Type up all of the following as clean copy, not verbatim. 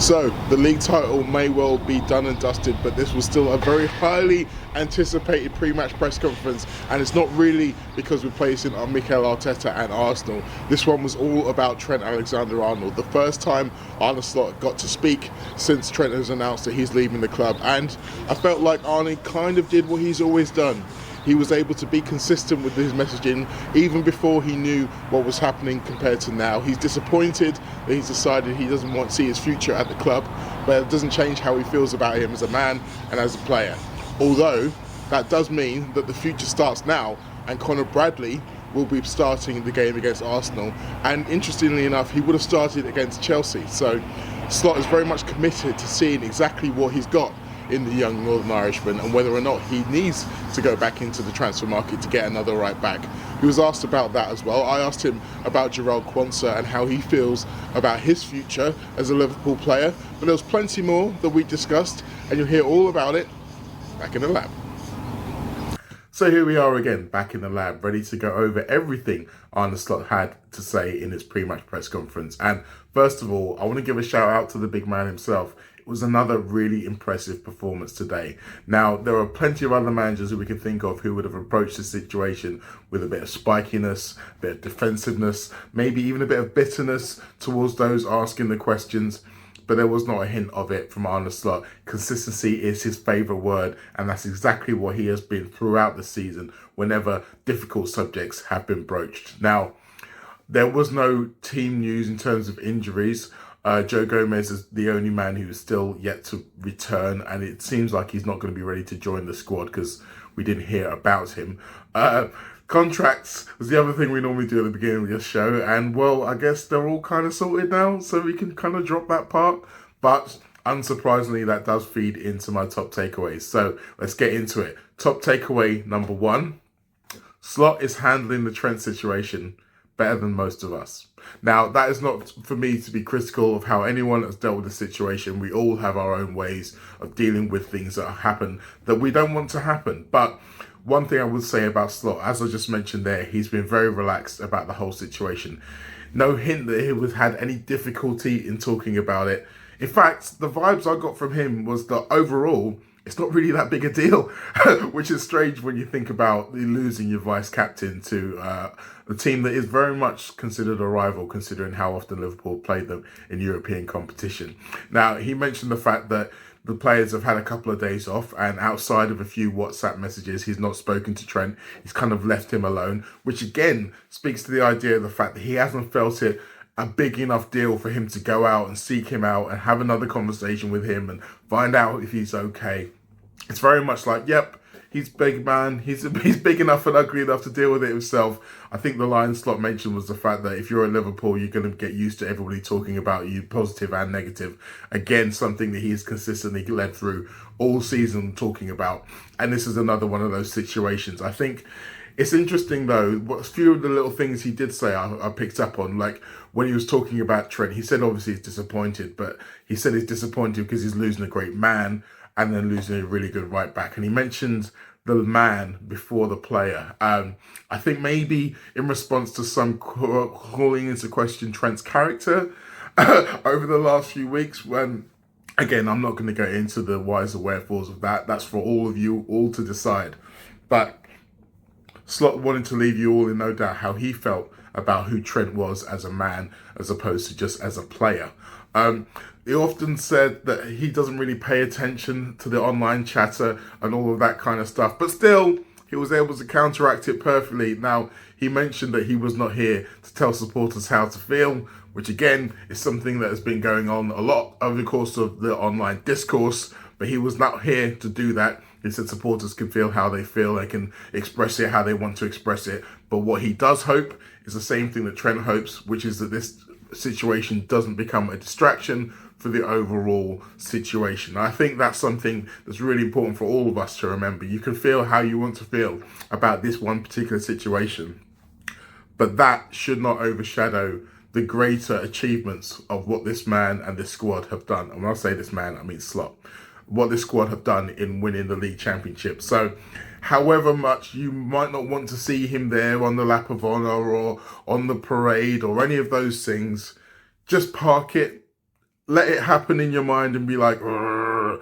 So, the league title may well be done and dusted, but this was still a very highly anticipated pre-match press conference, and it's not really because we're placing on Mikel Arteta and Arsenal. This one was all about Trent Alexander-Arnold. The first time Arne Slot got to speak since Trent has announced that he's leaving the club, and I felt like Arne kind of did what he's always done. He was able to be consistent with his messaging even before he knew what was happening compared to now. He's disappointed that he's decided he doesn't want to see his future at the club, but it doesn't change how he feels about him as a man and as a player. Although, that does mean that the future starts now, and Conor Bradley will be starting the game against Arsenal. And interestingly enough, he would have started against Chelsea. So Slot is very much committed to seeing exactly what he's got in the young Northern Irishman and whether or not he needs to go back into the transfer market to get another right back. He was asked about that as well. I asked him about Jarell Quansah and how he feels about his future as a Liverpool player, but there was plenty more that we discussed, and you'll hear all about it back in the lab. So here we are again, back in the lab, ready to go over everything Arne Slot had to say in his pre-match press conference. And first of all, I want to give a shout out to the big man himself. It was another really impressive performance today. Now, there are plenty of other managers who we can think of who would have approached the situation with a bit of spikiness, a bit of defensiveness, maybe even a bit of bitterness towards those asking the questions. But there was not a hint of it from Arne Slot. Consistency is his favourite word, and that's exactly what he has been throughout the season whenever difficult subjects have been broached. Now, there was no team news in terms of injuries. Joe Gomez is the only man who is still yet to return, and it seems like he's not going to be ready to join the squad because we didn't hear about him. Contracts was the other thing we normally do at the beginning of the show, and well, I guess they're all kind of sorted now, so we can kind of drop that part. But unsurprisingly, that does feed into my top takeaways. So let's get into it. Top takeaway number one: Slot is handling the Trent situation better than most of us. Now, that is not for me to be critical of how anyone has dealt with the situation. We all have our own ways of dealing with things that happen that we don't want to happen. But one thing I would say about Slot, as I just mentioned there, he's been very relaxed about the whole situation. No hint that he would had any difficulty in talking about it. In fact, the vibes I got from him was that overall, it's not really that big a deal, which is strange when you think about losing your vice captain to a team that is very much considered a rival, considering how often Liverpool played them in European competition. Now, he mentioned the fact that the players have had a couple of days off, and outside of a few WhatsApp messages, he's not spoken to Trent. He's kind of left him alone, which again speaks to the idea of the fact that he hasn't felt it a big enough deal for him to go out and seek him out and have another conversation with him and find out if he's okay. It's very much like, yep, he's big man. He's big enough and ugly enough to deal with it himself. I think the line Slot mentioned was the fact that if you're at Liverpool, you're going to get used to everybody talking about you, positive and negative. Again, something that he's consistently led through all season talking about. And this is another one of those situations. I think it's interesting though, what a few of the little things he did say I picked up on, like when he was talking about Trent, he said obviously he's disappointed, but he said he's disappointed because he's losing a great man and then losing a really good right back. And he mentioned the man before the player. I think maybe in response to some calling into question Trent's character over the last few weeks, when, again, I'm not going to go into the whys or wherefores of that. That's for all of you all to decide. But Slot wanted to leave you all in no doubt how he felt about who Trent was as a man as opposed to just as a player. He often said that he doesn't really pay attention to the online chatter and all of that kind of stuff, but still, he was able to counteract it perfectly. Now, he mentioned that he was not here to tell supporters how to feel, which again is something that has been going on a lot over the course of the online discourse, but he was not here to do that. He said supporters can feel how they feel, they can express it how they want to express it, but what he does hope is the same thing that Trent hopes, which is that this situation doesn't become a distraction for the overall situation. I think that's something that's really important for all of us to remember. You can feel how you want to feel about this one particular situation, but that should not overshadow the greater achievements of what this man and this squad have done. And when I say this man, I mean Slot. What this squad have done in winning the league championship. So however much you might not want to see him there on the lap of honour or on the parade or any of those things, just park it let it happen in your mind and be like, "Urgh."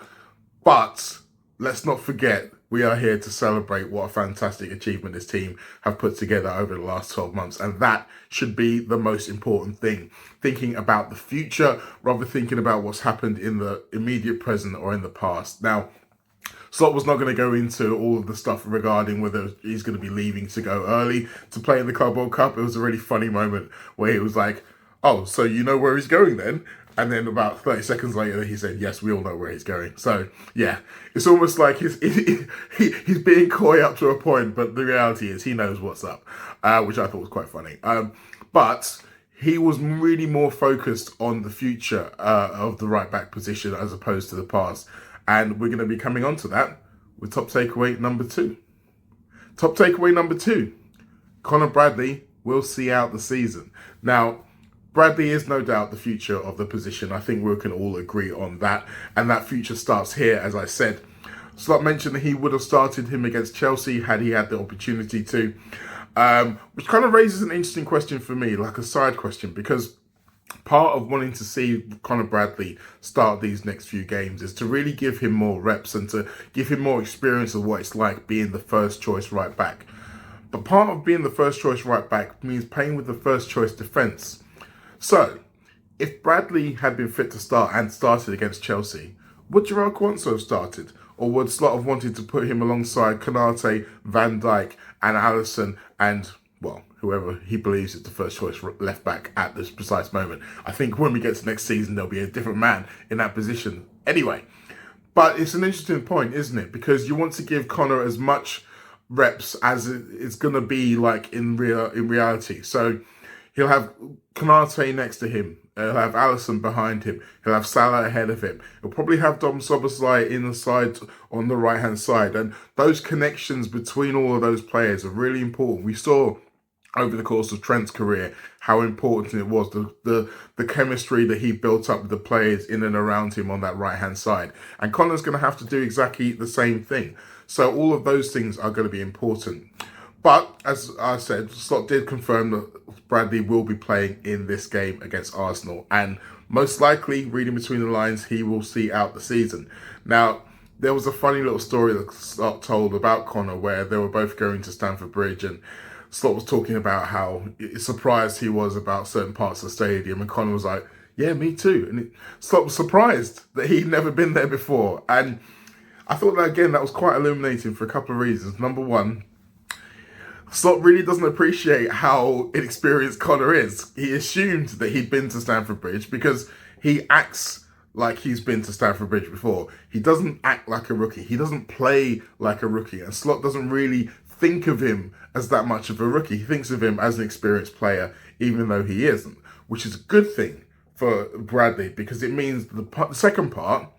But let's not forget, we are here to celebrate what a fantastic achievement this team have put together over the last 12 months. And that should be the most important thing. Thinking about the future, rather thinking about what's happened in the immediate present or in the past. Now, Slot was not going to go into all of the stuff regarding whether he's going to be leaving to go early to play in the Club World Cup. It was a really funny moment where he was like, "Oh, so you know where he's going then?" And then about 30 seconds later, he said, "Yes, we all know where he's going." So, yeah, it's almost like he's being coy up to a point, but the reality is he knows what's up, which I thought was quite funny. But he was really more focused on the future of the right-back position as opposed to the past. And we're going to be coming on to that with top takeaway number 2. Top takeaway number 2, Conor Bradley will see out the season. Now, Bradley is no doubt the future of the position. I think we can all agree on that. And that future starts here, as I said. Slot mentioned that he would have started him against Chelsea had he had the opportunity to. Which kind of raises an interesting question for me, like a side question, because part of wanting to see Conor Bradley start these next few games is to really give him more reps and to give him more experience of what it's like being the first choice right back. But part of being the first choice right back means playing with the first choice defence. So, if Bradley had been fit to start and started against Chelsea, would Jarell Quansah have started? Or would Slot have wanted to put him alongside Konate, Van Dijk and Alisson and, well, whoever he believes is the first choice left back at this precise moment? I think when we get to next season, there'll be a different man in that position. Anyway, but it's an interesting point, isn't it? Because you want to give Conor as much reps as it's going to be like in reality. So he'll have Konate next to him. He'll have Alisson behind him. He'll have Salah ahead of him. He'll probably have Dom Szoboszlai in the side on the right-hand side. And those connections between all of those players are really important. We saw over the course of Trent's career how important it was, the chemistry that he built up with the players in and around him on that right-hand side. And Conor's going to have to do exactly the same thing. So all of those things are going to be important. But, as I said, Slot did confirm that Bradley will be playing in this game against Arsenal. And most likely, reading between the lines, he will see out the season. Now, there was a funny little story that Slot told about Conor where they were both going to Stamford Bridge and Slot was talking about how surprised he was about certain parts of the stadium. And Conor was like, "Yeah, me too." And Slot was surprised that he'd never been there before. And I thought that, again, that was quite illuminating for a couple of reasons. Number one, Slot really doesn't appreciate how inexperienced Conor is. He assumed that he'd been to Stamford Bridge because he acts like he's been to Stamford Bridge before. He doesn't act like a rookie. He doesn't play like a rookie. And Slot doesn't really think of him as that much of a rookie. He thinks of him as an experienced player, even though he isn't, which is a good thing for Bradley because it means the second part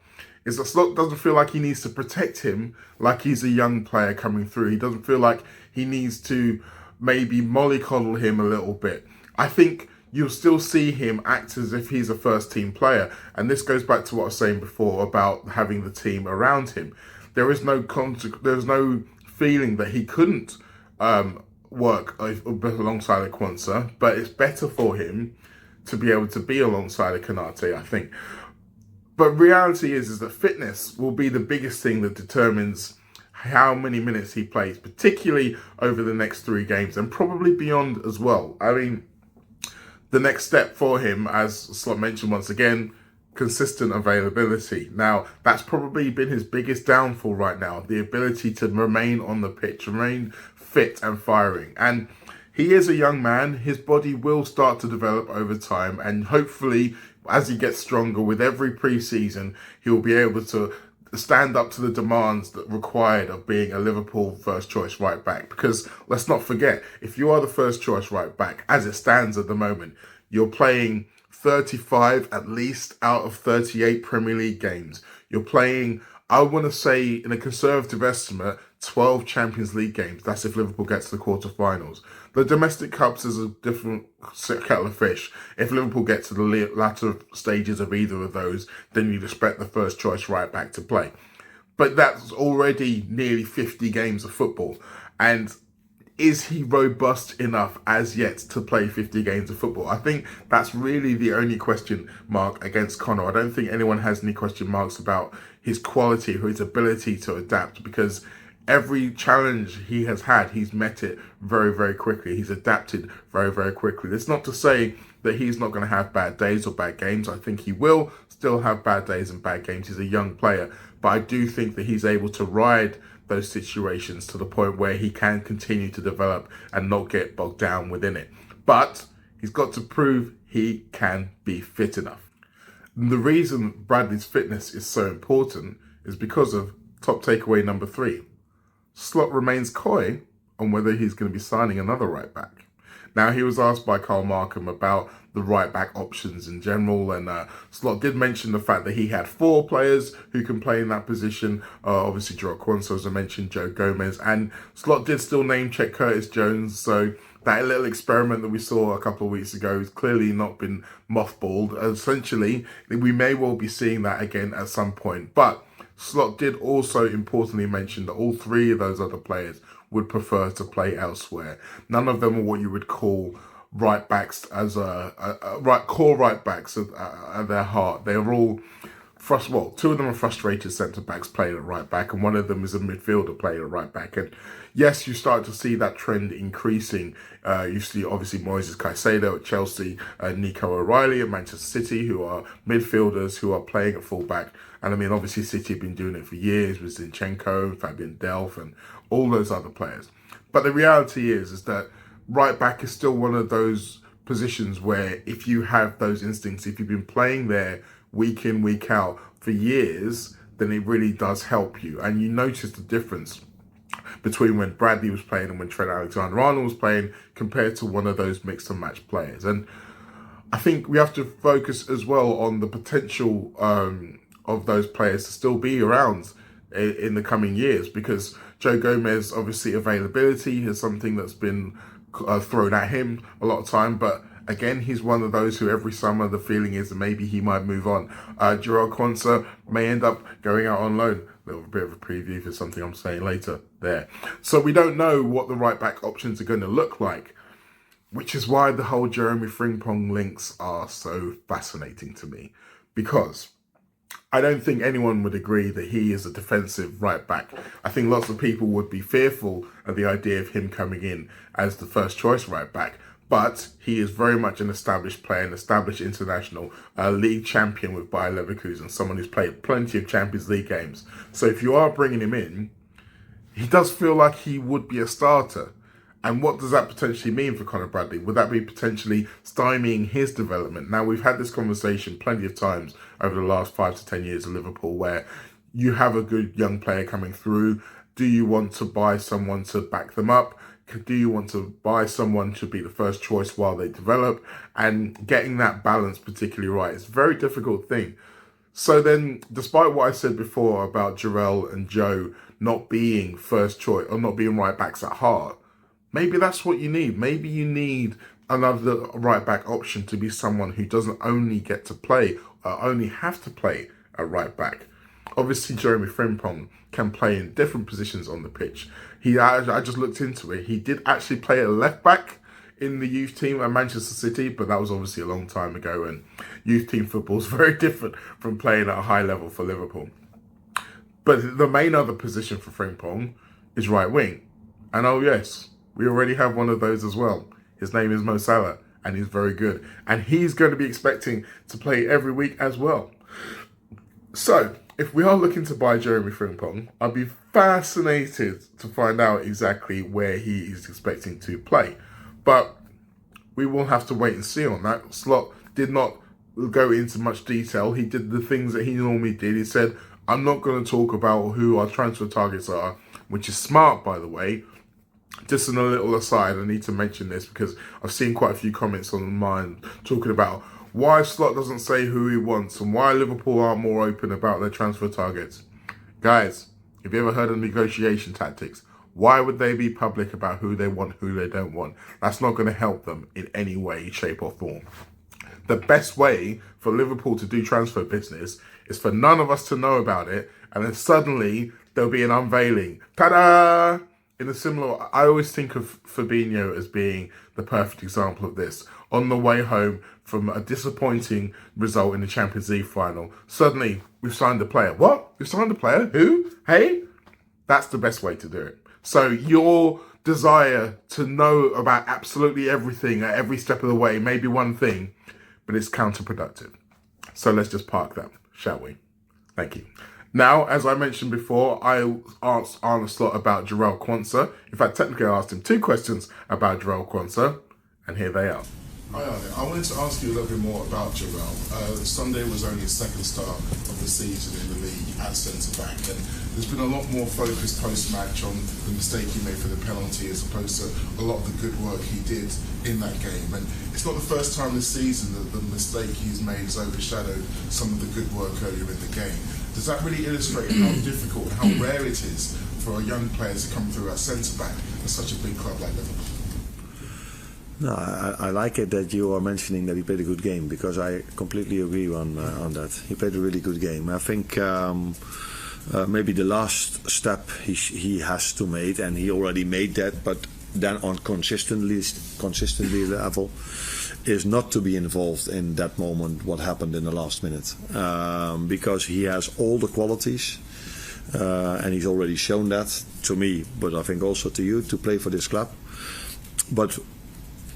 is that Slot doesn't feel like he needs to protect him like he's a young player coming through. He doesn't feel like he needs to maybe mollycoddle him a little bit. I think you'll still see him act as if he's a first team player. And this goes back to what I was saying before about having the team around him. There's no feeling that he couldn't work alongside Quansah, but it's better for him to be able to be alongside Konate, I think. But reality is that fitness will be the biggest thing that determines how many minutes he plays, particularly over the next 3 games and probably beyond as well. I mean, the next step for him, as Slot mentioned once again, consistent availability. Now, that's probably been his biggest downfall right now, the ability to remain on the pitch, remain fit and firing. And he is a young man. His body will start to develop over time, and hopefully, as he gets stronger with every pre-season, he'll be able to stand up to the demands that required of being a Liverpool first choice right back. Because let's not forget, if you are the first choice right back, as it stands at the moment, you're playing 35 at least out of 38 Premier League games. You're playing, I want to say, in a conservative estimate, 12 Champions League games. That's if Liverpool gets to the quarterfinals. The domestic cups is a different kettle of fish. If Liverpool get to the latter stages of either of those, then you'd expect the first choice right back to play. But that's already nearly 50 games of football. And is he robust enough as yet to play 50 games of football? I think that's really the only question mark against Connor. I don't think anyone has any question marks about his quality or his ability to adapt, because every challenge he has had, he's met it very, very quickly. He's adapted very, very quickly. That's not to say that he's not going to have bad days or bad games. I think he will still have bad days and bad games. He's a young player, but I do think that he's able to ride those situations to the point where he can continue to develop and not get bogged down within it. But he's got to prove he can be fit enough. And the reason Bradley's fitness is so important is because of top takeaway number 3. Slot remains coy on whether he's going to be signing another right back. Now, he was asked by Carl Markham about the right back options in general, and Slot did mention the fact that he had 4 players who can play in that position. Obviously, Jarell Quansah, as I mentioned, Joe Gomez, and Slot did still name check Curtis Jones, so that little experiment that we saw a couple of weeks ago has clearly not been mothballed. Essentially, we may well be seeing that again at some point, but Slot did also importantly mention that all 3 of those other players would prefer to play elsewhere. None of them are what you would call right backs as core right backs at their heart. They are all 2 of them are frustrated centre backs playing at right back, and one of them is a midfielder playing at right back. And yes, you start to see that trend increasing. You see obviously Moises Caicedo at Chelsea, Nico O'Reilly at Manchester City, who are midfielders who are playing at full back. And I mean, obviously City have been doing it for years with Zinchenko, Fabian Delph, and all those other players. But the reality is that right back is still one of those positions where if you have those instincts, if you've been playing there week in, week out for years, then it really does help you. And you notice the difference between when Bradley was playing and when Trent Alexander-Arnold was playing compared to one of those mixed and match players. And I think we have to focus as well on the potential of those players to still be around in the coming years, because Joe Gomez, obviously availability is something that's been thrown at him a lot of time, but again, he's one of those who every summer the feeling is that maybe he might move on. Jarell Quansah may end up going out on loan. A little bit of a preview for something I'm saying later there. So we don't know what the right back options are going to look like, which is why the whole Jeremy Frimpong links are so fascinating to me, because I don't think anyone would agree that he is a defensive right back. I think lots of people would be fearful of the idea of him coming in as the first choice right back. But he is very much an established player, an established international, league champion with Bayer Leverkusen, someone who's played plenty of Champions League games. So if you are bringing him in, he does feel like he would be a starter. And what does that potentially mean for Conor Bradley? Would that be potentially stymieing his development? Now, we've had this conversation plenty of times over the last 5 to 10 years of Liverpool, where you have a good young player coming through. Do you want to buy someone to back them up? Do you want to buy someone to be the first choice while they develop? And getting that balance particularly right is a very difficult thing. So then, despite what I said before about Jarell and Joe not being first choice or not being right backs at heart, maybe that's what you need. Maybe you need another right back option to be someone who doesn't only get to play or only have to play at right back. Obviously, Jeremy Frimpong can play in different positions on the pitch. I just looked into it. He did actually play at left back in the youth team at Manchester City, but that was obviously a long time ago, and youth team football is very different from playing at a high level for Liverpool. But the main other position for Frimpong is right wing. And oh yes, we already have one of those as well. His name is Mo Salah, and he's very good. And he's going to be expecting to play every week as well. So, if we are looking to buy Jeremy Frimpong, I'd be fascinated to find out exactly where he is expecting to play. But we will have to wait and see on that. Slot did not go into much detail. He did the things that he normally did. He said, I'm not going to talk about who our transfer targets are, which is smart, by the way. Just in a little aside, I need to mention this because I've seen quite a few comments online talking about why Slot doesn't say who he wants and why Liverpool aren't more open about their transfer targets. Guys, have you ever heard of negotiation tactics? Why would they be public about who they want, who they don't want? That's not going to help them in any way, shape or form. The best way for Liverpool to do transfer business is for none of us to know about it, and then suddenly there'll be an unveiling. Ta-da! in a similar, I always think of Fabinho as being the perfect example of this. On the way home from a disappointing result in the Champions League final, suddenly we've signed a player. What? We've signed a player? Who? Hey? That's the best way to do it. So your desire to know about absolutely everything at every step of the way may be one thing, but it's counterproductive. So let's just park that, shall we? Thank you. Now, as I mentioned before, I asked Arne Slot about Jarell Quansah. In fact, technically I asked him 2 questions about Jarell Quansah, and here they are. Hi Arne, I wanted to ask you a little bit more about Jarell. Sunday was only his second start of the season in the league at centre-back, and there's been a lot more focus post-match on the mistake he made for the penalty as opposed to a lot of the good work he did in that game. And it's not the first time this season that the mistake he's made has overshadowed some of the good work earlier in the game. Does that really illustrate how difficult and how rare it is for a young player to come through at centre-back at such a big club like Liverpool? No, I like it that you are mentioning that he played a good game, because I completely agree on that. He played a really good game. I think maybe the last step he has to make, and he already made that, but then on consistently level, is not to be involved in that moment, what happened in the last minute, because he has all the qualities, and he's already shown that to me, but I think also to you, to play for this club. But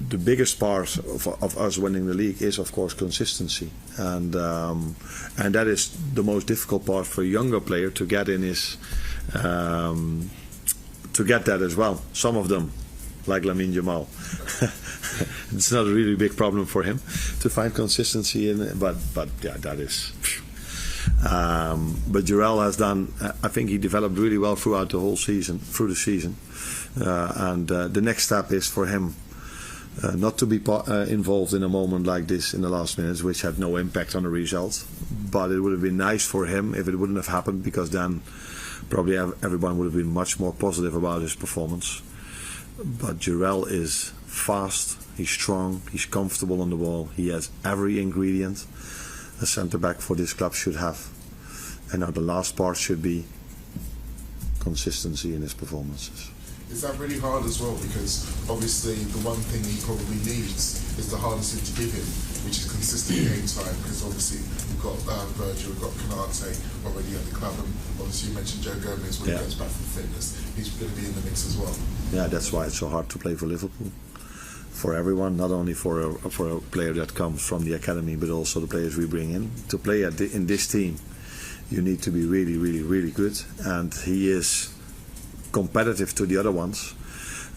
the biggest part of us winning the league is, of course, consistency, and that is the most difficult part for a younger player to get in his to get that as well. Some of them, like Lamine Yamal, it's not a really big problem for him to find consistency in it, but yeah, that is. But Jarell has done. I think he developed really well throughout the whole season, and the next step is for him. Not to be involved in a moment like this in the last minutes, which had no impact on the result. But it would have been nice for him if it wouldn't have happened, because then probably everyone would have been much more positive about his performance. But Jarell is fast, he's strong, he's comfortable on the ball. He has every ingredient a centre-back for this club should have. And now the last part should be consistency in his performances. Is that really hard as well? Because obviously the one thing he probably needs is the hardest thing to give him, which is consistent game time. Because obviously we've got Virgil, we've got Canate already at the club, and obviously you mentioned Joe Gomez when he gets back from fitness. He's going to be in the mix as well. Yeah, that's why it's so hard to play for Liverpool. For everyone, not only for a player that comes from the academy, but also the players we bring in. To play in this team, you need to be really, really, really good, and he is competitive to the other ones,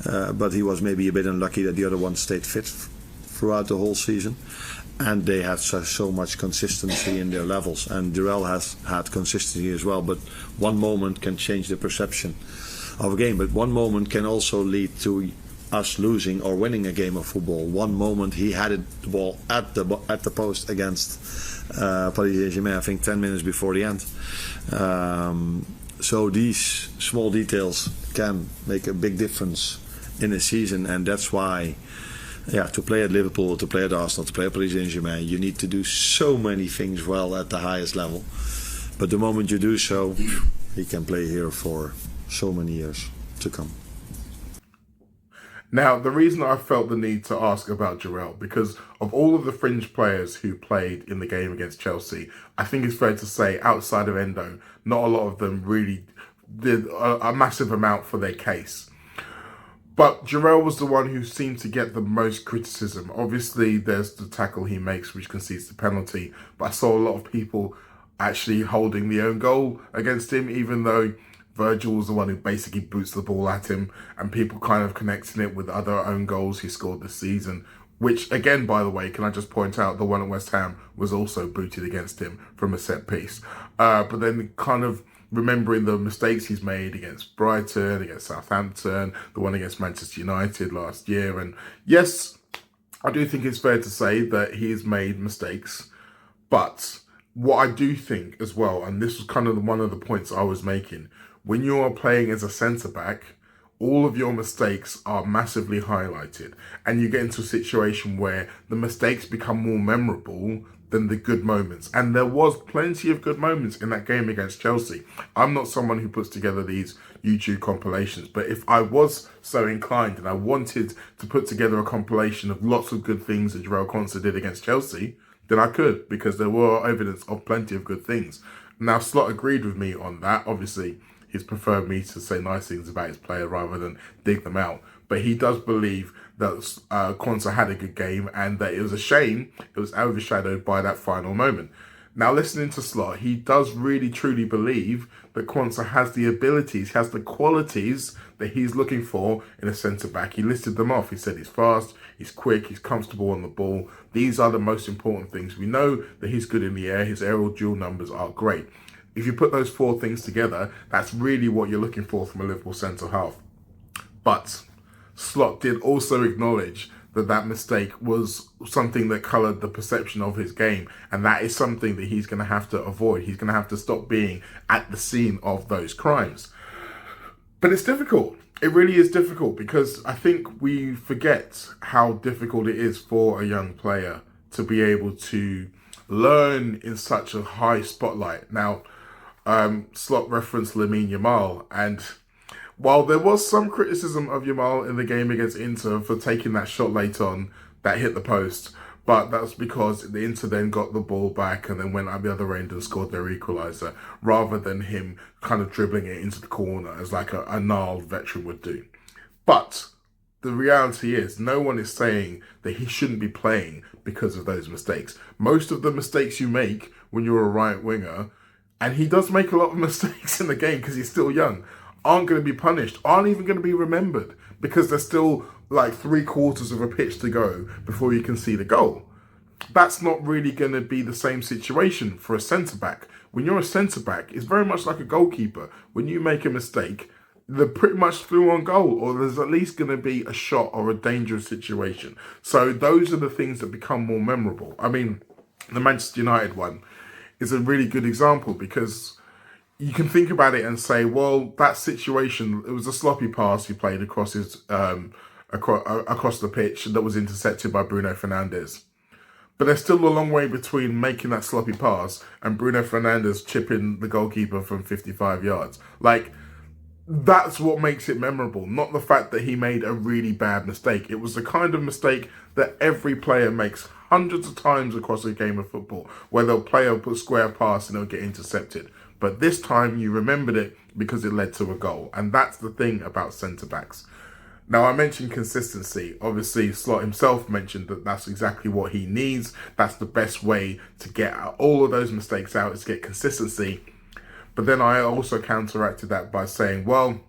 but he was maybe a bit unlucky that the other ones stayed fit throughout the whole season, and they had so much consistency in their levels, and Jarell has had consistency as well. But one moment can change the perception of a game, but one moment can also lead to us losing or winning a game of football. One moment he had the ball at the post against Paris Saint-Germain, I think 10 minutes before the end. So these small details can make a big difference in a season, and that's why, to play at Liverpool, to play at Arsenal, to play at Paris Saint-Germain, you need to do so many things well at the highest level. But the moment you do so, he can play here for so many years to come. Now, the reason I felt the need to ask about Jarell, because of all of the fringe players who played in the game against Chelsea, I think it's fair to say, outside of Endo, not a lot of them really did a massive amount for their case. But Jarell was the one who seemed to get the most criticism. Obviously, there's the tackle he makes, which concedes the penalty, but I saw a lot of people actually holding the own goal against him, even though Virgil was the one who basically boots the ball at him, and people kind of connecting it with other own goals he scored this season, which again, by the way, can I just point out, the one at West Ham was also booted against him from a set piece. But then kind of remembering the mistakes he's made against Brighton, against Southampton, the one against Manchester United last year. And yes, I do think it's fair to say that he has made mistakes, but what I do think as well, and this was kind of one of the points I was making, when you are playing as a centre-back, all of your mistakes are massively highlighted, and you get into a situation where the mistakes become more memorable than the good moments. And there was plenty of good moments in that game against Chelsea. I'm not someone who puts together these YouTube compilations, but if I was so inclined and I wanted to put together a compilation of lots of good things that Jarell Quansah did against Chelsea, then I could, because there were evidence of plenty of good things. Now, Slot agreed with me on that. Obviously, he's preferred me to say nice things about his player rather than dig them out. But he does believe that Quansah had a good game and that it was a shame it was overshadowed by that final moment. Now, listening to Slot, he does really truly believe that Quansah has the abilities, has the qualities that he's looking for in a centre-back. He listed them off. He said he's fast, he's quick, he's comfortable on the ball. These are the most important things. We know that he's good in the air. His aerial duel numbers are great. If you put those four things together, that's really what you're looking for from a Liverpool centre-half. But Slot did also acknowledge that that mistake was something that coloured the perception of his game, and that is something that he's going to have to avoid. He's going to have to stop being at the scene of those crimes. But it's difficult. It really is difficult, because I think we forget how difficult it is for a young player to be able to learn in such a high spotlight. Now, Slot referenced Lamine Yamal, and while there was some criticism of Yamal in the game against Inter for taking that shot late on that hit the post, but that's because the Inter then got the ball back and then went out the other end and scored their equaliser, rather than him kind of dribbling it into the corner as like a gnarled veteran would do. But the reality is, no one is saying that he shouldn't be playing because of those mistakes. Most of the mistakes you make when you're a right winger, and he does make a lot of mistakes in the game because he's still young, aren't going to be punished, aren't even going to be remembered, because there's still like 3/4 of a pitch to go before you can see the goal. That's not really going to be the same situation for a centre-back. When you're a centre-back, it's very much like a goalkeeper. When you make a mistake, they're pretty much through on goal, or there's at least going to be a shot or a dangerous situation. So those are the things that become more memorable. I mean, the Manchester United one is a really good example, because you can think about it and say, well, that situation, it was a sloppy pass he played across his across the pitch that was intercepted by Bruno Fernandes. But there's still a long way between making that sloppy pass and Bruno Fernandes chipping the goalkeeper from 55 yards. Like, that's what makes it memorable, not the fact that he made a really bad mistake. It was the kind of mistake that every player makes hundreds of times across a game of football, where they'll play a square pass and it'll get intercepted. But this time you remembered it because it led to a goal. And that's the thing about centre-backs. Now, I mentioned consistency. Obviously, Slot himself mentioned that that's exactly what he needs. That's the best way to get all of those mistakes out, is to get consistency. But then I also counteracted that by saying, well,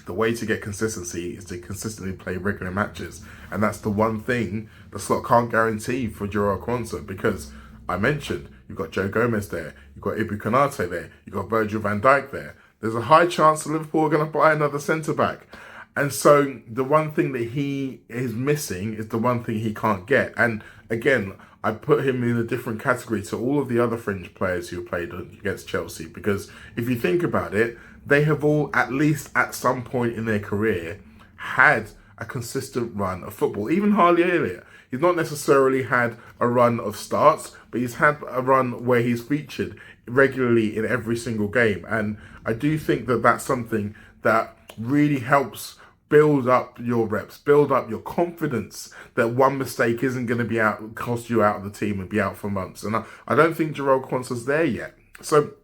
the way to get consistency is to consistently play regular matches. And that's the one thing the Slot can't guarantee for Jarell Quansah, because I mentioned you've got Joe Gomez there, you've got Ibu Konate there, you've got Virgil van Dijk there. There's a high chance that Liverpool are going to buy another centre-back. And so the one thing that he is missing is the one thing he can't get. And again, I put him in a different category to all of the other fringe players who played against Chelsea, because if you think about it, they have all, at least at some point in their career, had a consistent run of football. Even Harley Elliott, he's not necessarily had a run of starts, but he's had a run where he's featured regularly in every single game. And I do think that that's something that really helps build up your reps, build up your confidence that one mistake isn't going to be out, cost you out of the team and be out for months. And I don't think Jarell Quansah's there yet. So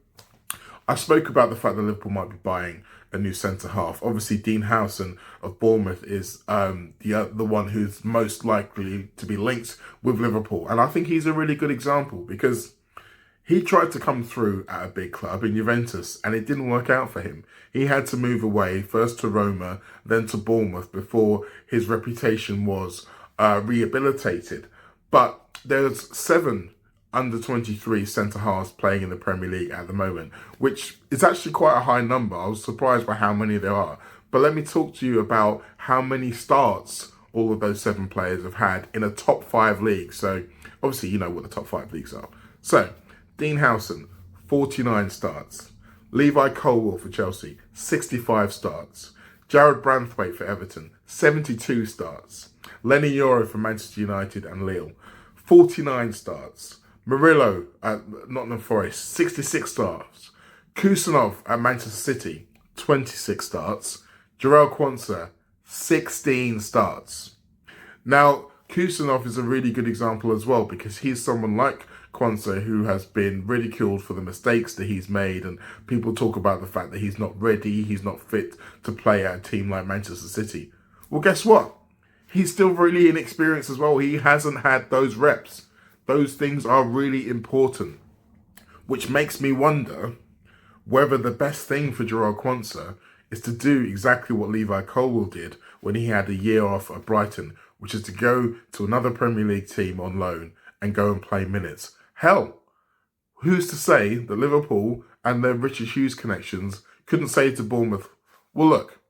I spoke about the fact that Liverpool might be buying a new centre-half. Obviously, Dean Howson of Bournemouth is the one who's most likely to be linked with Liverpool. And I think he's a really good example, because he tried to come through at a big club in Juventus and it didn't work out for him. He had to move away, first to Roma, then to Bournemouth, before his reputation was rehabilitated. But there's 7 under-23 centre-halves playing in the Premier League at the moment, which is actually quite a high number. I was surprised by how many there are. But let me talk to you about how many starts all of those 7 players have had in a top 5 league. So obviously you know what the top 5 leagues are. So Dean Howson, 49 starts. Levi Colwill for Chelsea, 65 starts. Jared Branthwaite for Everton, 72 starts. Lenny Yoro for Manchester United and Lille, 49 starts. Murillo at Nottingham Forest, 66 starts. Kusanov at Manchester City, 26 starts. Jarell Quansah, 16 starts. Now, Kusanov is a really good example as well, because he's someone like Quansah who has been ridiculed for the mistakes that he's made, and people talk about the fact that he's not ready, he's not fit to play at a team like Manchester City. Well, guess what? He's still really inexperienced as well. He hasn't had those reps. Those things are really important, which makes me wonder whether the best thing for Jarell Quansah is to do exactly what Levi Colwill did when he had a year off at Brighton, which is to go to another Premier League team on loan and go and play minutes. Hell, who's to say that Liverpool and their Richard Hughes connections couldn't say to Bournemouth, well, look,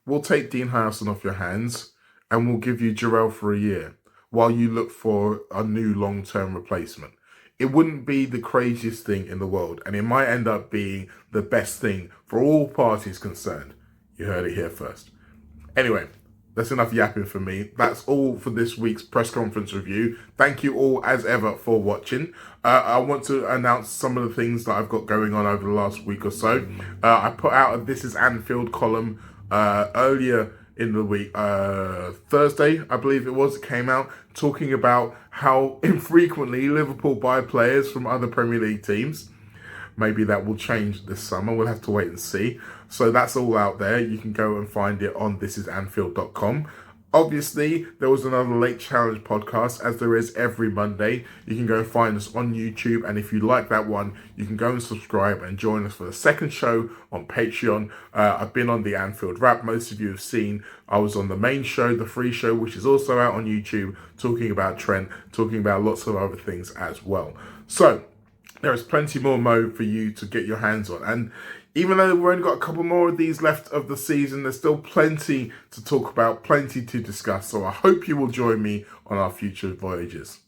we'll take Dean Harrison off your hands and we'll give you Jarell for a year while you look for a new long-term replacement. It wouldn't be the craziest thing in the world, and it might end up being the best thing for all parties concerned. You heard it here first. Anyway, that's enough yapping for me. That's all for this week's press conference review. Thank you all, as ever, for watching. I want to announce some of the things that I've got going on over the last week or so. I put out a This Is Anfield column earlier in the week, Thursday, I believe it was, it came out, talking about how infrequently Liverpool buy players from other Premier League teams. Maybe that will change this summer. We'll have to wait and see. So that's all out there. You can go and find it on thisisanfield.com. Obviously, there was another Late Challenge podcast, as there is every Monday. You can go find us on YouTube, and if you like that one, you can go and subscribe and join us for the second show on Patreon. I've been on the Anfield Wrap. Most of you have seen I was on the main show, the free show, which is also out on YouTube, talking about Trent, talking about lots of other things as well. So there is plenty more Mo for you to get your hands on. And even though we've only got a couple more of these left of the season, there's still plenty to talk about, plenty to discuss. So I hope you will join me on our future voyages.